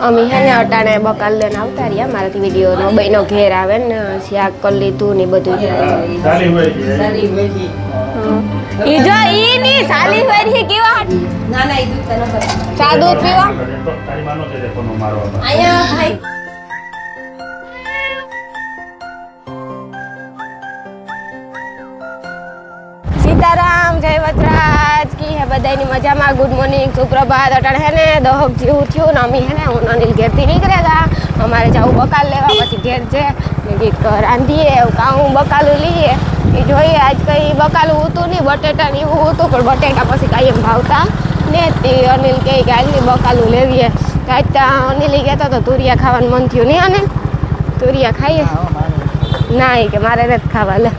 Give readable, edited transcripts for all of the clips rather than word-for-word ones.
અમે હે ને અટાણે બકાલ લઈને આવતા રહ્યા મારાથી વિડીયોનો બેનો ઘેર આવે ને શાક કરી લીધું ને બધું ઈ જો ઈ ની સાલી હોય કેવા ના ના ઈ દૂધ તને ચા દૂધ પીવા તારી માનો છે કોનો મારવા આયા ભાઈ સીતારામ જય વજરાજ કી હે બધાની મજામાં ગુડ મોર્નિંગ સુપ્રભાત અટાણે હે ને દહક જેવું થયું ને અમે હે ને હું અનિલ ઘેરથી નીકળ્યા હતા અમારે જવું બકાલ લેવા પછી ઘેર છે ને ગીત રાંધીએ એવું કાં બકાલું લઈએ એ જોઈએ આજ કંઈ બકાલું હતું નહીં બટેટા ને એવું હતું પણ બટેટા પછી કાંઈ એમ ભાવતા ને તે અનિલ કહે કે આજની બકાલું લેવીએ કાંઈ ત્યાં અનિલ કહેતો તો તુરિયા ખાવાનું મન થયું નહીં અનિલ તુરિયા ખાઈએ ના કે મારે નથી ખાવા લે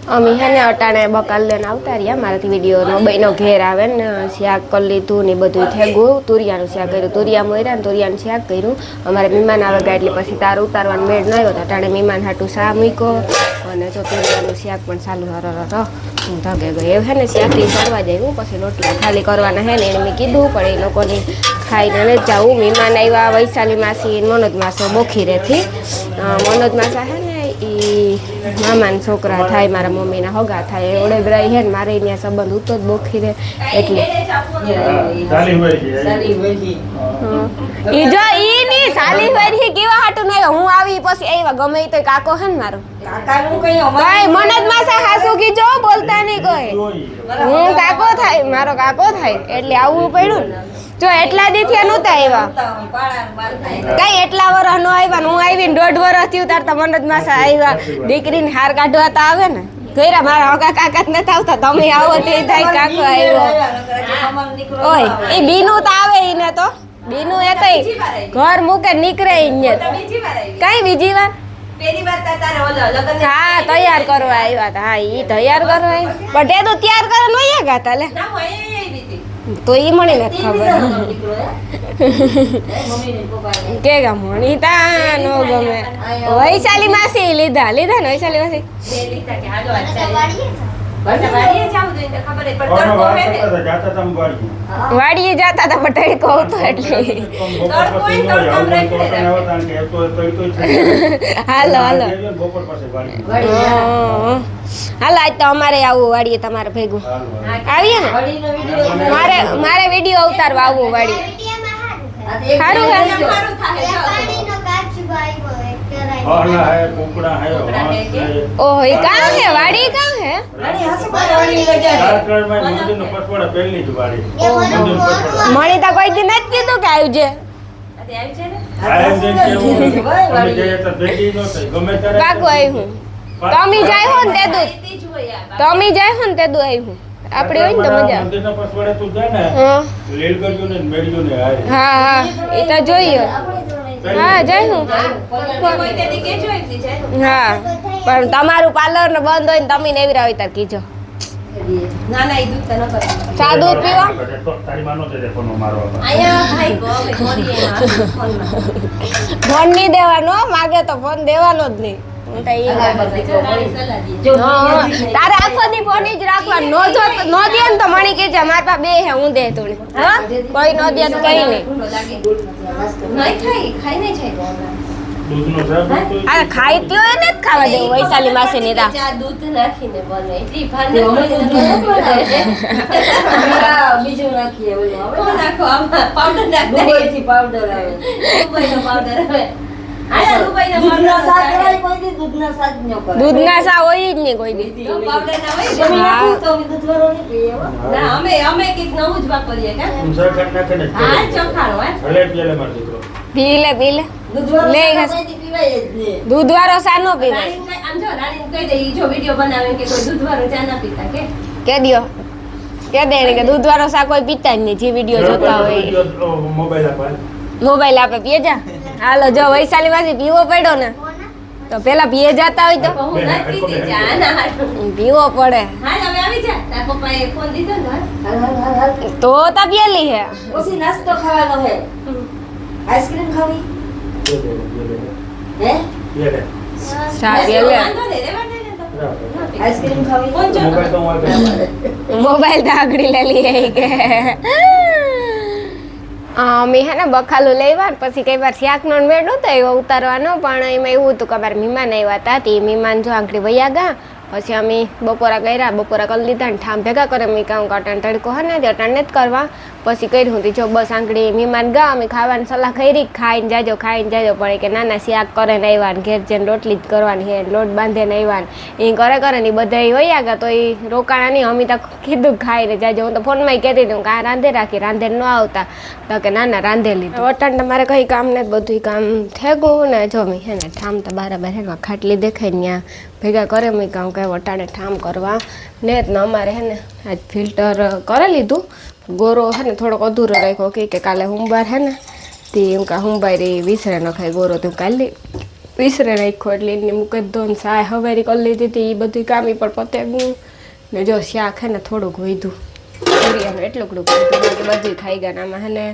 અમે હે ને અટાણે બકાલ લઈને આવતા રહ્યા મારાથી વિડીયોનો બેનો ઘેર આવે ને શાક કરી લીધું ને બધું થેગું તુરિયાનું શાક કર્યું તુરિયા મોર્યા ને તુરિયાનું શાક કર્યું અમારે મહેમાન આવે ગયા એટલે પછી તાર ઉતારવાનું મેળ ન આવ્યો તો અટાણે મહેમાન હાટું શા મૂક્યો અને જો તુરિયાનું શાક પણ ચાલુ હરો હું ધગે ગઈ એવું હે ને શાકથી કરવા જાય પછી રોટલા ખાલી કરવાના હે ને એને મેં કીધું પણ એ લોકોને ખાઈને ન જાવું મહેમાન આવ્યા વૈશાલી માસી મનોજ માસો બોખીરેથી મનોજ માસા હે ને એ મામાના છોકરા થાય મારા મમ્મીના હગા થાય એવડે બ્રાઈ હે ને મારે અહીંયા સંબંધ ઉતો જ બોખી રે એટલે ઈ જો ઈ ની સાલી વેરી કેવા હાટું નઈ હું આવી પછી આવ્યા ગમે તો કાકો હે ને મારો કાકાનું કઈ અમારે મનજ માસા હાસુ કીજો બોલતા નહીં કોઈ હું કાકો થાય મારો કાકો થાય એટલે આવવું પડ્યું ને જો એટલા દીથી નહોતા આવ્યા કઈ એટલા વર્ષ નો આવ્યા હું આવીને 1.5 વર્ષ થયું તાર તો મનજ માસા આવ્યા દીકરીને હાર કાઢવા તો આવે ને ઘેરા મારા હગા કાકા જ નથી આવતા તમે આવો તે થાય કાકો આવ્યો ઓય એ બીનું તો આવે ઈને તો બીનું એ કઈ ઘર મૂકે નીકળે ઈને કઈ બીજી વાર પેલી વાર તારે ઓલો લગન હા તૈયાર કરવા આવ્યા હતા હા ઈ તૈયાર કરવા પણ તે તો તૈયાર કરે નોયા ગાતા લે ના હોય તો ઈ મને નથી ખબર કે ગા મણી તા નો ગમે વૈશાલી માસી લીધા ને વૈશાલી માસી લીધા કે હાલો વાડીએ જાવ તો એને ખબર પડ તડકો હે ને જાતા તમ વાડીએ જાતા તા પણ તડકો હતો એટલે તડકો ઈ તડકામ રાખે હાલો બપોર પાસે વાડી હાલ આજ તો અમારે આવું વાડીએ તમારે ભેગું આવીએ ને મારે વિડીયો ઉતારવા આવવું વાડી સારું ઓહ એ કાં હે વાડી કાં હે મણી તા કોઈ દી નથી કીધું કે આવજે કાકુ આવ્યું તમે જાય હો ને તે દૂધ તમે જાય હો ને તે દૂધ આવ્યું આપણે હોય ને તો મજા મંદિરના પસવાડે તું જા ને લીલ કરજો ને મેળજો ને હા હા એ તો જોઈએ હા જાય હું કોઈ તે દી કેજો એકથી જાય હા પણ તમારું પાર્લર ને બંધ હોય ને તમે નેવરા હોય તાર કીજો ના ના ઈ દૂધ તને કર ચા દૂધ પીવા તારી માનો છે કોનો મારવા આયા ભાઈ ફોન નહીં દેવાનો માગે તો ફોન દેવાનો જ નહીં તારે આખો દી ફોન જ રાખવા નો દે ને તો મણી કે મારા પા બે હે હું દે તું કોઈ નો દે તો કઈ નહીં ખાઈ નહીં જાય આ ખાઈ ત્યો એને જ ખાવા દેવું વૈશાલી માસી ની રા દૂધ નાખીને બને એટલી ભાને બીજું નાખીએ ઓલો હવે નાખો આમાં પાવડર નાખ દે પાવડર આવે દુબઈનો પાવડર આવે દૂધના સા હોય જ નહીં કોઈ દી પાવડર ના હોય તો દૂધ વાળો નહીં પીએ ના અમે કઈક નવું જ વાપરીએ કા સરખટ નાખે હા ચોખાણો હે ભલે પીલે માર દીકરો પીલે દૂધ વાળો પીવાય જ નહીં દૂધ વાળો સા નો પીવાય આમ જો રાણી કહી દે ઈ જો વિડિયો બનાવે કે કોઈ દૂધ વાળો ચા ના પીતા કે દે કે દૂધ વાળો સા કોઈ પીતા જ નહીં જે વિડિયો જોતા હોય મોબાઈલ આપે પીએ જા હાલો જો વૈશાલી માસી પીવો પડ્યો ને તો પેલા પીએ જતા હોય તો પીવો પડે તો તા પેલી હે પછી નાસ્તો ખાવાનો હે આઈસ્ક્રીમ ખાવી સારી લે આઈસ્ક્રીમ ખાવી મોબાઈલ તો આગળ લઈ આવી કે અમે હે ને બખાલું લેવા પછી કઈ વાર શાકનો મેળ નહોતો એવો ઉતારવાનો પણ એમાં એવું હતું કે અમારે મહેમાન આવ્યા હતા તે મહેમાન જો આંકડી વયા ગયા પછી અમે બપોરા કરી લીધા ને ઠામ ભેગા કરે મેં કામ કાંટાણ તડકો હે ને અટાણ જ કરવા પછી કર્યું હતી જો બસ આંકડી મહેમાન ગયા અમે ખાવાની સલાહ કરી ખાઈને જાજો પડે કે નાના શાક કરે ને આવ્યા ને ઘેર જઈને રોટલી જ કરવાની હે લોટ બાંધે ને આવ્યા ને એ કરે ને બધા વયા ગયા તો એ રોકાણા નહીં અમે તો કીધું ખાઈને જાજો હું તો ફોનમાં કહેતી હતી કાં રાંધે ન આવતા તો કે નાના રાંધે લીધું અટાણ તમારે કંઈ કામ ને બધું કામ થેગું ને જો મેં હે ને ઠામ તો બરાબર હે ને ખાટલી દેખાય ત્યાં ભેગા કરે મેં કામ કે વટાણે ઠામ કરવા ને અમારે હે ને આજ ફિલ્ટર કરી લીધું ગોરો હે ને થોડોક અધૂરો રાખ્યો કે કાલે સોમવાર હે ને તે એમ કા સોમવાર એ વિસરે ન ખાય ગોરો તો કાલે વિસરે રાખ્યો એટલે એની મૂકે ધોન સાય હવારી કરી લીધી હતી એ બધું કામ પણ પતે ગયું ને જો શાક હે ને થોડુંક વધ્યું એટલું બધું બધું ખાઈ ગયા આમાં હે ને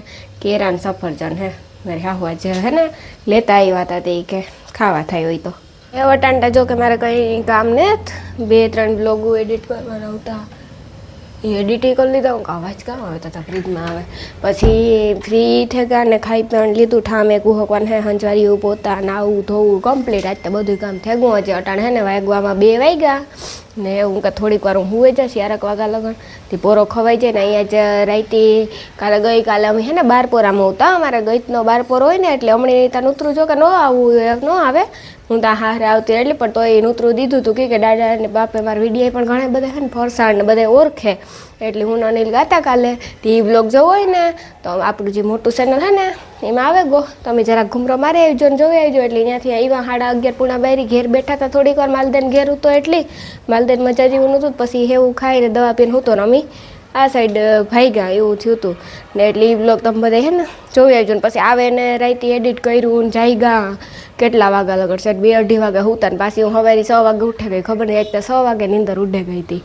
કેરાન સફરજન હે મારે હાહવા જે હે ને લેતા આવ્યા હતા તે કે ખાવા થાય હોય તો એ વટાણતા જો કે મારે કંઈ કામ ને 2-3 બ્લોગો એડિટ કરવાના હતા એ એડિટિંગ કરી લીધા હું અવાજ કામ આવે તો ફ્રીજમાં આવે પછી ફ્રી થઈ ગયા ને ખાઈ પણ લીધું ઠામે કુહકવાન હે હંજવારી પોતા નાવું ધોવું કમ્પ્લીટ આજ તો બધું કામ થઈ ગયું હજી અટાણ હે ને વાગવામાં 2 વાગ્યા ને હું કે થોડીક વાર હું હુએ જઈશ 4 વાગ્યા લગન તે પોરો ખવાઈ જાય ને અહીંયા જ રાઈતી ગઈકાલે અમે હે ને બારપોરામાં હતા અમારે ગઈતનો બારપોર હોય ને એટલે હમણાં ત્યાં નૂતરું જો કે ન આવવું ન આવે હું ત્યાં હારે આવતી એટલે પણ તો એ નૂતરું દીધું હતું કે દાદા ને બાપે મારા વિડીયો પણ ઘણા બધા હે ને ફરસાણ ને બધા ઓળખે એટલે હું અનિલ ગાતા કાલે તે બ્લોગ જોવો હોય ને તો આપણું જે મોટું ચેનલ હે ને એમાં આવે ગો તમે જરાક ઘૂમરો મારી આવજો ને જોઈ આવજો એટલે ત્યાંથી આવ્યા 11:30 પૂણા બારી ઘેર બેઠા હતા થોડીક વાર માલદેન ઘેર હતો એટલી માલદેન મજા જેવું નહોતું પછી હેવું ખાઈને દવા પીને હતો ને અમે આ સાઈડ ભાગ્યા એવું થયું હતું ને એટલે એ બ્લોગ તમે બધા હે ને જોઈ આવજો ને પછી આવે ને રાઈતી એડિટ કર્યું ને જાયગા કેટલા વાગ્યા લગડ સાઈડ 2-2:30 વાગે હતા ને પાછી હું સવારે 6 વાગે ઉઠે ગઈ ખબર નહીં આજ તો 6 વાગે નીંદર ઉડે ગઈ હતી